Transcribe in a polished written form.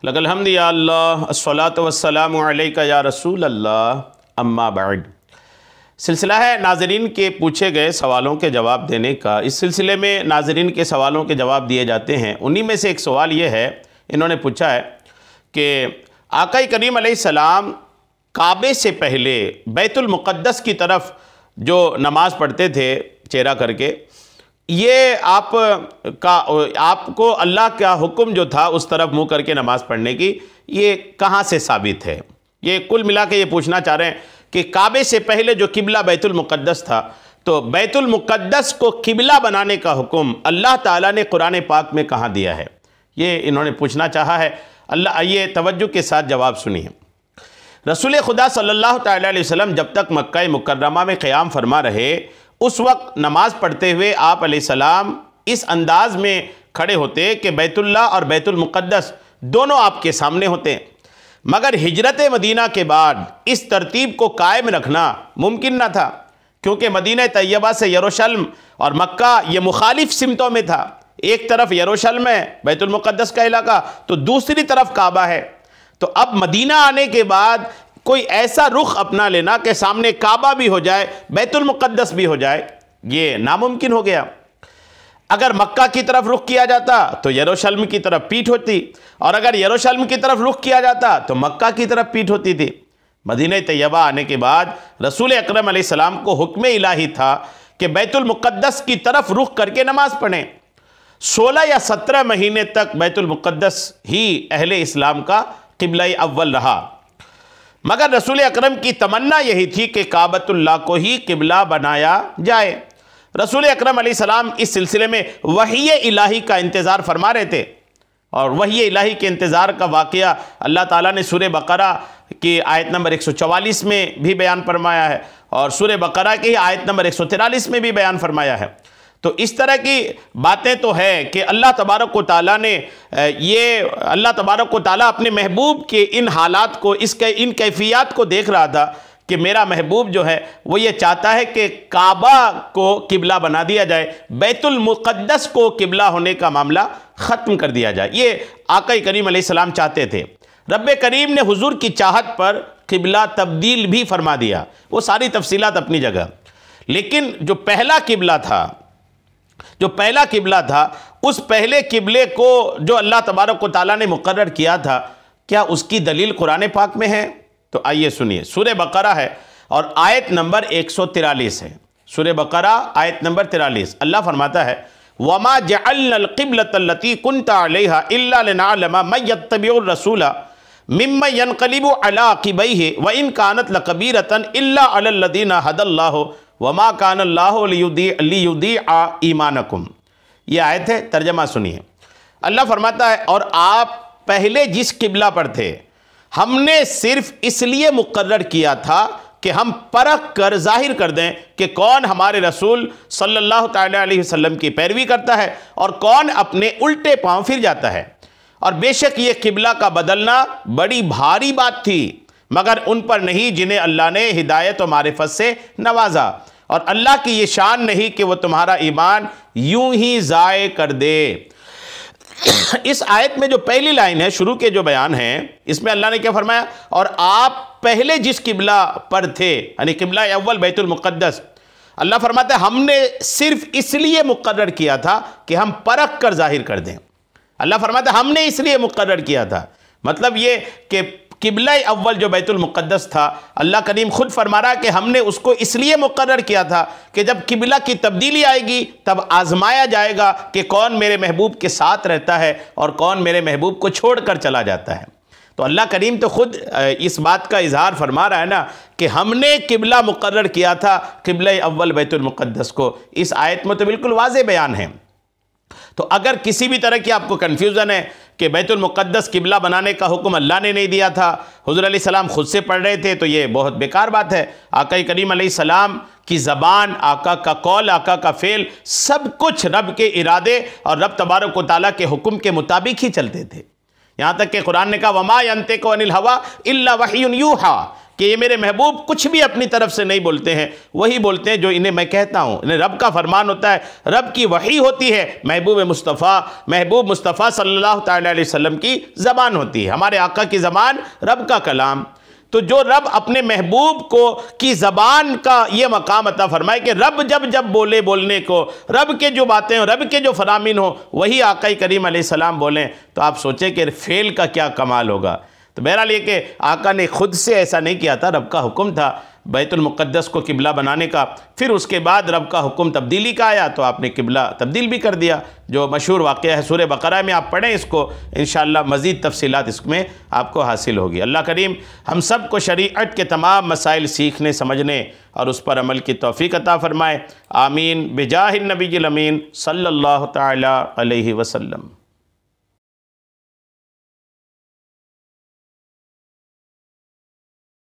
लकल हम्द या अल्लाह अस्सलातु वस्सलामु अलैका या रसूल अल्लाह अम्मा बाद। सिलसिला है नाज़रीन के पूछे गए सवालों के जवाब देने का। इस सिलसिले में नाज़रीन के सवालों के जवाब दिए जाते हैं। उन्हीं में से एक सवाल ये है, इन्होंने पूछा है कि आका करीम अलैहिस्सलाम काबे से पहले बैतुल मुक़द्दस की तरफ जो नमाज़ पढ़ते थे चेहरा करके, ये आपको अल्लाह का हुक्म जो था उस तरफ मुँह करके नमाज़ पढ़ने की, ये कहाँ से साबित है? ये कुल मिला के ये पूछना चाह रहे हैं कि काबे से पहले जो किबला बैतुल मुक़द्दस था, तो बैतुल मुक़द्दस को किबला बनाने का हुक्म अल्लाह ताला ने कुरान पाक में कहाँ दिया है, ये इन्होंने पूछना चाहा है। अल्लाह आइए तवज्जो के साथ जवाब सुनिए। रसूल खुदा सल्लल्लाहु तआला अलैहि वसल्लम जब तक मक्का मुकर्रमा में क़याम फरमा रहे, उस वक्त नमाज़ पढ़ते हुए आप अलैहिस्सलाम इस अंदाज़ में खड़े होते कि बैतुल्लाह और बैतुल मुक़द्दस दोनों आपके सामने होते। मगर हिजरत मदीना के बाद इस तरतीब को कायम रखना मुमकिन न था, क्योंकि मदीना तैयबा से यरूशलेम और मक्का ये मुखालिफ सिमतों में था। एक तरफ यरूशलेम है बैतुल मुक़द्दस का इलाका, तो दूसरी तरफ काबा है। तो अब मदीना आने के बाद कोई ऐसा रुख अपना लेना कि सामने काबा भी हो जाए, बैतुल मुक़द्दस भी हो जाए, ये नामुमकिन हो गया। अगर मक्का की तरफ रुख किया जाता तो यरूशलेम की तरफ पीठ होती, और अगर यरूशलेम की तरफ रुख किया जाता तो मक्का की तरफ पीठ होती थी। मदीना तैयबा आने के बाद रसूल अकरम अलैहिस्सलाम को हुक्म इलाही था कि बैतुल मुक़द्दस की तरफ रुख करके नमाज़ पढ़ें। 16 या 17 महीने तक बैतुल मुक़द्दस ही अहले इस्लाम का क़िबला अव्वल रहा। मगर रसूल अकरम की तमन्ना यही थी कि काबतुल्लाह को ही क़िबला बनाया जाए। रसूल अकरम अलैहिस्सलाम इस सिलसिले में वही इलाही का इंतज़ार फरमा रहे थे, और वही इलाही के इंतज़ार का वाक़या अल्लाह ताला ने सूरह बकरा की आयत नंबर 144 में भी बयान फरमाया है, और सूरह बकरा की आयत नंबर 143 में भी बयान फरमाया है। तो इस तरह की बातें तो है कि अल्लाह तबारक व तआला ने अल्लाह तबारक व तआला अपने महबूब के इन हालात को, इन कैफियत को देख रहा था कि मेरा महबूब जो है वो ये चाहता है कि काबा को किबला बना दिया जाए, बैतुल मुक़द्दस को किबला होने का मामला ख़त्म कर दिया जाए। ये आका करीम अलैहिस्सलाम चाहते थे। रब्बे करीम ने हुजूर की चाहत पर किबला तब्दील भी फरमा दिया, वो सारी तफसीलात अपनी जगह। लेकिन जो पहला किबला था, उस पहले किबले को जो अल्लाह तबारक व तआला ने मुकर्रर किया था, क्या उसकी दलील कुरान पाक में है? तो आइए सुनिए। सूरह बकरा है और आयत नंबर 143 है। सूरह बकरा आयत नंबर 43, अल्लाह फरमाता है, वमा जअलनल क़िबलतल्लती कुन्ता अलैहा इल्ला लिनअलमा मन यत्तबिउर रसूला मिम्मन यनक़लिबु अला अक़िबैहि व इन कानत लकबीरतन इल्ला अलल लज़ीना हदल्लाहु वमा कानल्लाहु लियुदीअ ईमानकुम। ये आयत है, तर्जमा सुनिए। अल्लाह फरमाता है, और आप पहले जिस किबला पर थे हमने सिर्फ इसलिए मुकर्रर किया था कि हम परख कर जाहिर कर दें कि कौन हमारे रसूल सल्लल्लाहु तआला अलैहि वसल्लम की पैरवी करता है और कौन अपने उल्टे पांव फिर जाता है। और बेशक ये किबला का बदलना बड़ी भारी बात थी, मगर उन पर नहीं जिन्हें अल्लाह ने हिदायत और मारिफत से नवाजा, और अल्लाह की ये शान नहीं कि वो तुम्हारा ईमान यूं ही ज़ाय कर दे। इस आयत में जो पहली लाइन है, शुरू के जो बयान है, इसमें अल्लाह ने क्या फरमाया, और आप पहले जिस किबला पर थे, यानी किबला अव्वल बैतुल मुक़द्दस, अल्लाह फरमाता है हमने सिर्फ इसलिए मुकर्रर किया था कि हम परख कर जाहिर कर दें। अल्लाह फरमाता है हमने इसलिए मुकर्रर किया था, मतलब ये कि किबला अव्वल जो बैतुल मुक़द्दस था, अल्लाह करीम खुद फरमा रहा है कि हमने उसको इसलिए मुकर्रर किया था कि जब किबला की तब्दीली आएगी तब आजमाया जाएगा कि कौन मेरे महबूब के साथ रहता है और कौन मेरे महबूब को छोड़कर चला जाता है। तो अल्लाह करीम तो खुद इस बात का इजहार फरमा रहा है ना कि हमने किबला मुकर्रर किया था, किबला अव्वल बैतुल मुक़द्दस को। इस आयत में तो बिल्कुल वाज़े बयान है। तो अगर किसी भी तरह की आपको कन्फ्यूज़न है कि बैतुल मुक़द्दस किबला बनाने का हुक्म अल्लाह ने नहीं दिया था, हुज़ूर अलैहिस्सलाम खुद से पढ़ रहे थे, तो ये बहुत बेकार बात है। आका करीम अलैहिस्सलाम की ज़बान, आका का कौल, आका का फ़ेल, सब कुछ रब के इरादे और रब तबारक व तआला के हुक्म के मुताबिक ही चलते थे। यहाँ तक कि कुरान ने कहा वमा यंतिकु अनिल हवा इल्ला वह्युन यूहा, कि ये मेरे महबूब कुछ भी अपनी तरफ से नहीं बोलते हैं, वही बोलते हैं जो इन्हें मैं कहता हूँ। इन्हें रब का फरमान होता है, रब की वही होती है, महबूब मुस्तफ़ा सल्लल्लाहु तआला अलैहि वसल्लम की ज़बान होती है, हमारे आका की ज़बान, रब का कलाम। तो जो रब अपने महबूब को की ज़बान का ये मकाम अता फरमाए कि रब जब जब बोले बोलने को, रब के जो बातें हो, रब के जो फरामीन हो, वही आका करीम अलैहिस्सलाम बोलें, तो आप सोचें कि फ़ेल का क्या कमाल होगा। तो बहरहाल ये कि आका ने ख़ुद से ऐसा नहीं किया था, रब का हुक्म था बैतुल मुक़द्दस को किबला बनाने का। फिर उसके बाद रब का हुक्म तब्दीली का आया तो आपने किबला तब्दील भी कर दिया, जो मशहूर वाक़या है सूरह बक़रा में। आप पढ़ें इसको, इंशाअल्लाह मज़ीद तफ़सीलात इसमें आपको हासिल होगी। अल्लाह करीम हम सब को शरीअत के तमाम मसाइल सीखने, समझने और उस पर अमल की तौफ़ीक़ अता फ़रमाए। आमीन बिजाहिन नबील अमीन सल्लल्लाहु तआला अलैहि वसल्लम।